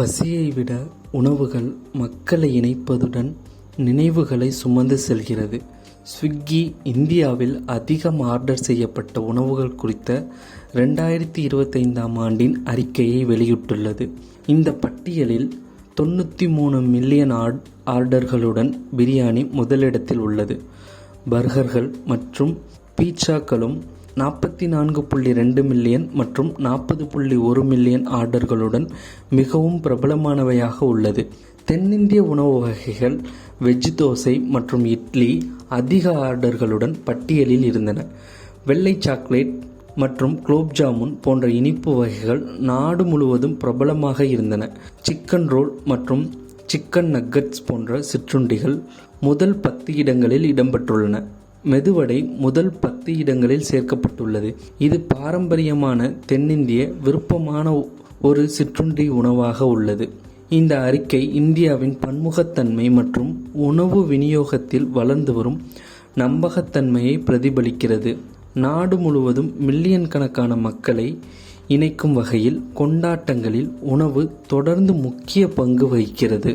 பசியை விட உணவுகள் மக்களை இணைப்பதுடன் நினைவுகளை சுமந்து செல்கிறது. ஸ்விக்கி இந்தியாவில் அதிகம் ஆர்டர் செய்யப்பட்ட உணவுகள் குறித்த 2025ஆம் ஆண்டின் அறிக்கையை வெளியிட்டுள்ளது. இந்த பட்டியலில் 93 மில்லியன் ஆர்டர்களுடன் பிரியாணி முதலிடத்தில் உள்ளது. பர்கர்கள் மற்றும் பீட்சாக்களும் 44.2 மில்லியன் மற்றும் 40.1 மில்லியன் ஆர்டர்களுடன் மிகவும் பிரபலமானவையாக உள்ளது. தென்னிந்திய உணவு வகைகள் வெஜ் தோசை மற்றும் இட்லி அதிக ஆர்டர்களுடன் பட்டியலில் இருந்தன. வெள்ளை சாக்லேட் மற்றும் குலோப் ஜாமுன் போன்ற இனிப்பு வகைகள் நாடு முழுவதும் பிரபலமாக இருந்தன. சிக்கன் ரோல் மற்றும் சிக்கன் நக்கட்ஸ் போன்ற சிற்றுண்டிகள் முதல் 10 இடங்களில் இடம்பெற்றுள்ளன. மெதுவடை முதல் 10 இடங்களில் சேர்க்கப்பட்டுள்ளது. இது பாரம்பரியமான தென்னிந்திய விருப்பமான ஒரு சிற்றுண்டி உணவாக உள்ளது. இந்த அறிக்கை இந்தியாவின் பன்முகத்தன்மை மற்றும் உணவு விநியோகத்தில் வளர்ந்து வரும் நம்பகத்தன்மையை பிரதிபலிக்கிறது. நாடு முழுவதும் மில்லியன் கணக்கான மக்களை இணைக்கும் வகையில் கொண்டாட்டங்களில் உணவு தொடர்ந்து முக்கிய பங்கு வகிக்கிறது.